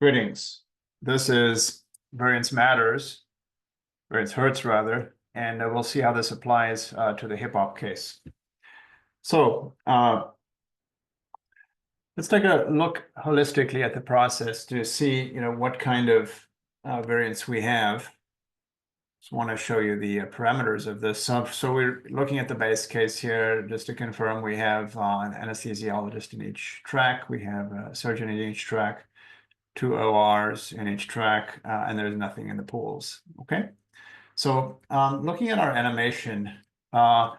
Greetings. This is Variance Matters, Variance Hurts rather, and we'll see how this applies to the hip hop case. So let's take a look holistically at the process to see, what kind of variance we have. Just want to show you the parameters of this. So we're looking at the base case here. Just to confirm, we have an anesthesiologist in each track. We have a surgeon in each track. 2 ORs in each track, and there's nothing in the pools. Okay, so looking at our animation, of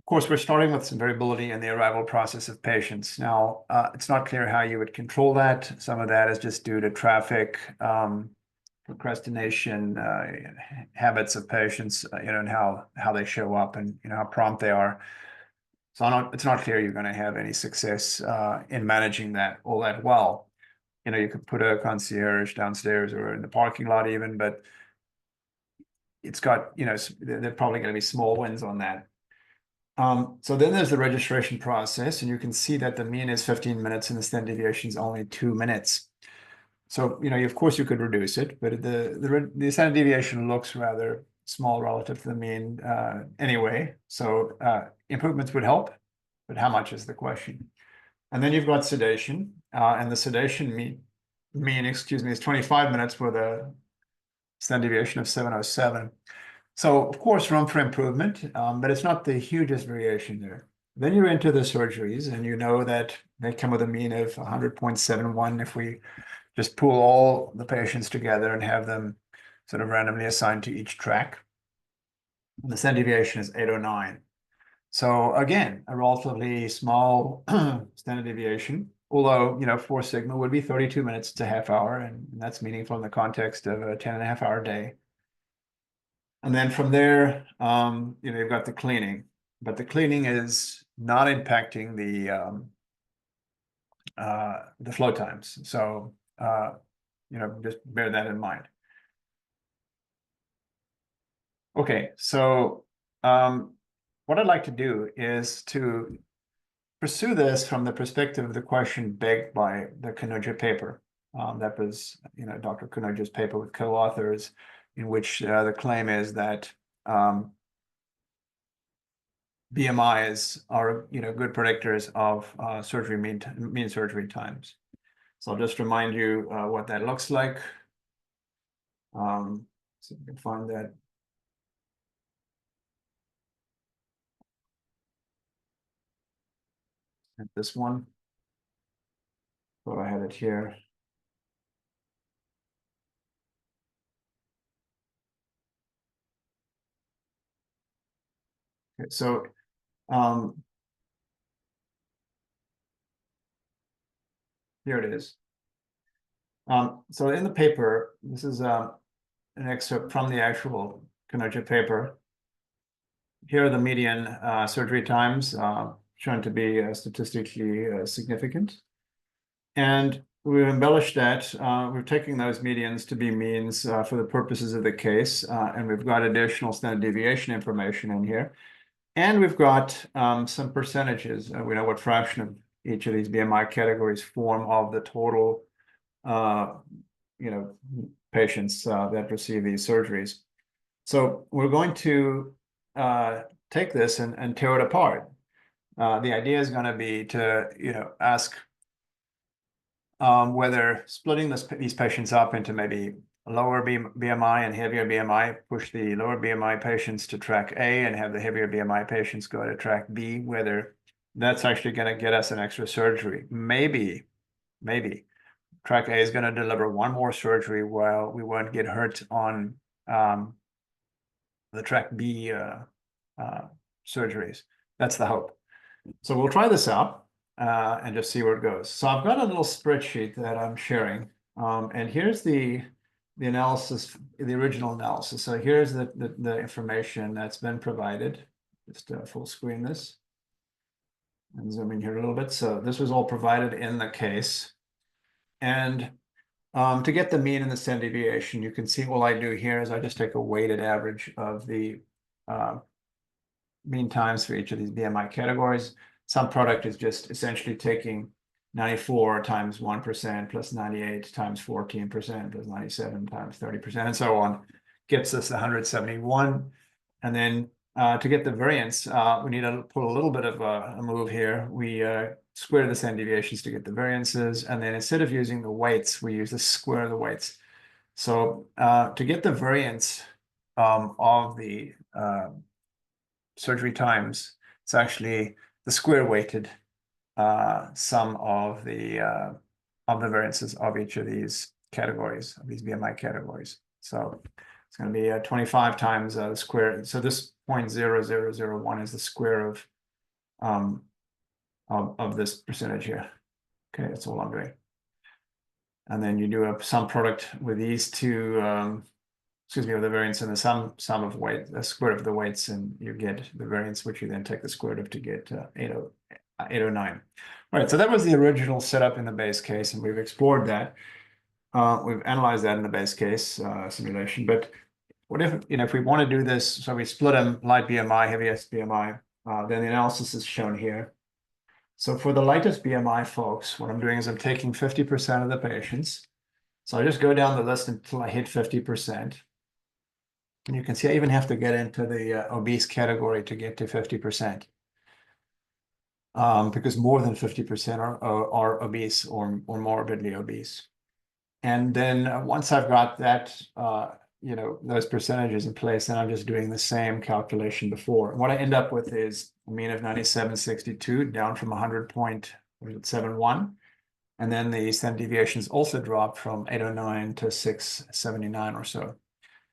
course, we're starting with some variability in the arrival process of patients. Now, it's not clear how you would control that. Some of that is just due to traffic, procrastination, habits of patients, and how they show up and how prompt they are. So it's not clear you're going to have any success in managing that all that well. You could put a concierge downstairs or in the parking lot even, but it's got, they're probably going to be small wins on that. So then there's the registration process, and you can see that the mean is 15 minutes and the standard deviation is only 2 minutes. So, of course you could reduce it, but the standard deviation looks rather small relative to the mean anyway. So improvements would help, but how much is the question? And then you've got sedation, and the sedation mean is 25 minutes with a standard deviation of 707. So of course, room for improvement, but it's not the hugest variation there. Then you're into the surgeries, and you know that they come with a mean of 100.71 if we just pool all the patients together and have them sort of randomly assigned to each track. And the standard deviation is 809. So again, a relatively small standard deviation, although, 4 sigma would be 32 minutes to half hour, and that's meaningful in the context of a 10.5-hour day. And then from there, you've got the cleaning, but the cleaning is not impacting the flow times. So, just bear that in mind. Okay, so what I'd like to do is to pursue this from the perspective of the question begged by the Kanuja paper. That was, Dr. Kanuja's paper with co-authors, in which the claim is that BMIs are, good predictors of mean surgery times. So I'll just remind you what that looks like. So you can find that. At this one. So I had it here. Okay, so here it is. So in the paper, this is an excerpt from the actual Kanuja paper. Here are the median surgery times shown to be statistically significant. And we've embellished that. We're taking those medians to be means for the purposes of the case. And we've got additional standard deviation information in here. And we've got some percentages. We know what fraction of each of these BMI categories form of the total, patients that receive these surgeries. So we're going to take this and tear it apart. The idea is going to be to, ask whether splitting these patients up into maybe lower BMI and heavier BMI, push the lower BMI patients to track A and have the heavier BMI patients go to track B, whether that's actually going to get us an extra surgery. Maybe track A is going to deliver one more surgery while we won't get hurt on the track B surgeries. That's the hope. So we'll try this out and just see where it goes. So I've got a little spreadsheet that I'm sharing, and here's the analysis, the original analysis. So here's the information that's been provided. Just full screen this and zoom in here a little bit. So this was all provided in the case. And to get the mean and the standard deviation, you can see all I do here is I just take a weighted average of the mean times for each of these BMI categories. Some product is just essentially taking 94 times 1% plus 98 times 14% plus 97 times 30%, and so on, gets us 171. And then to get the variance, we need to put a little bit of a move here. We square the standard deviations to get the variances, and then instead of using the weights, we use the square of the weights. So to get the variance of the surgery times, it's actually the square weighted sum of the variances of each of these categories, of these BMI categories. So it's going to be 25 times the square. So this 0.0001 is the square of this percentage here. Okay, that's all I'm doing. And then you do a sum product with these two, excuse me, with the variance and the sum of weight, the square of the weights, and you get the variance, which you then take the square root of to get 809. All right, so that was the original setup in the base case, and we've explored that. We've analyzed that in the base case simulation. But what if, if we want to do this, so we split them, light BMI, heaviest BMI, then the analysis is shown here. So for the lightest BMI folks, what I'm doing is I'm taking 50% of the patients. So I just go down the list until I hit 50%. And you can see I even have to get into the obese category to get to 50%. Because more than 50% are obese or morbidly obese. And then once I've got that, those percentages in place, then I'm just doing the same calculation before. And what I end up with is a mean of 97.62 down from 100.71. And then the standard deviations also drop from 809 to 679 or so.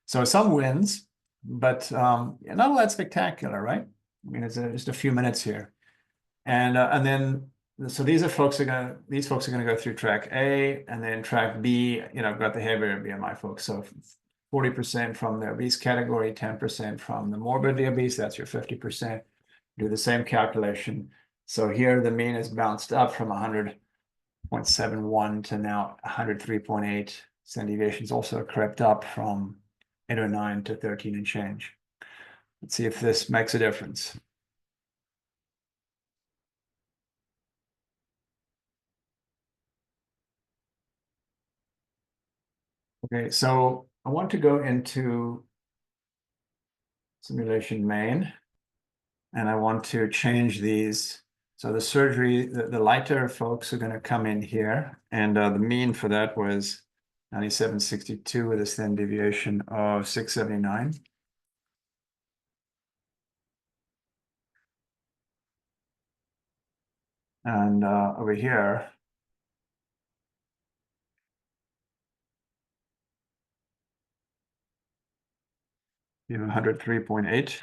So some wins, but not all that spectacular, right? I mean, it's just a few minutes here. And then, so these folks are going to go through track A, and then track B, got the heavier BMI folks. So 40% from the obese category, 10% from the morbidly obese, that's your 50%. Do the same calculation. So here the mean is bounced up from 100.71 to now 103.8. Standard deviations also crept up from 809 to 13 and change. Let's see if this makes a difference. Okay, so I want to go into simulation main, and I want to change these. So the surgery, the lighter folks are going to come in here, and the mean for that was 97.62 with a standard deviation of 679. And over here, you have 103.8.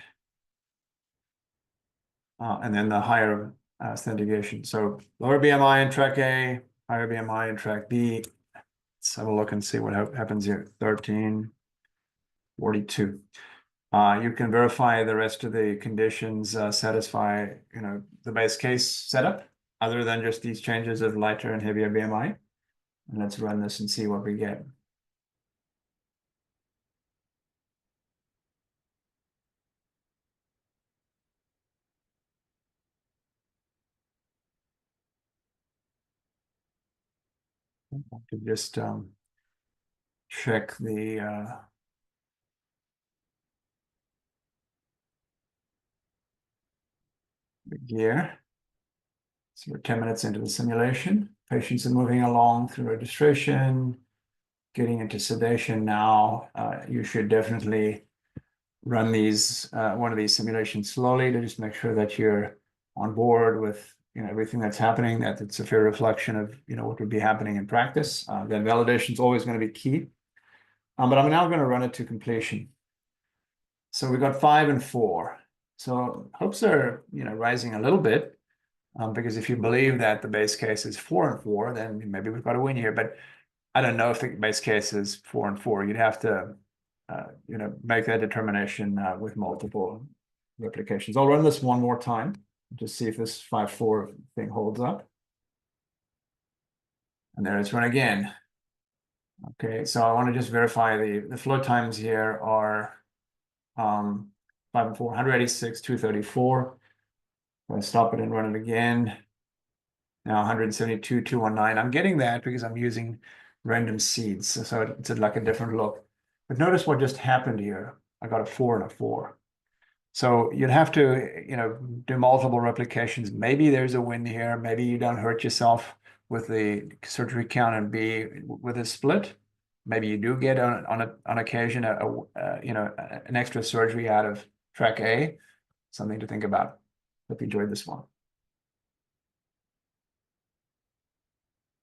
And then the higher standard deviation. So lower BMI in track A, higher BMI in track B. Let's have a look and see what happens here. 13.42. You can verify the rest of the conditions satisfy, the base case setup, other than just these changes of lighter and heavier BMI. And let's run this and see what we get. I could just check the gear. So we're 10 minutes into the simulation. Patients are moving along through registration, getting into sedation now. You should definitely run one of these simulations slowly to just make sure that you're on board with everything that's happening, that it's a fair reflection of what would be happening in practice. Then validation is always going to be key. But I'm now going to run it to completion. So we got 5 and 4. So hopes are rising a little bit. Because if you believe that the base case is 4 and 4, then maybe we've got a win here. But I don't know if the base case is 4 and 4. You'd have to, make that determination with multiple replications. I'll run this one more time to see if this 5-4 thing holds up. And there it's run again. Okay, so I want to just verify the flow times here are 5 and 4, 186, 234. I'll stop it and run it again. Now 172, 219. I'm getting that because I'm using random seeds. So it's like a different look. But notice what just happened here. I got a 4 and a 4. So you'd have to, do multiple replications. Maybe there's a win here. Maybe you don't hurt yourself with the surgery count and B with a split. Maybe you do get on occasion an extra surgery out of track A. Something to think about. Hope you enjoyed this one.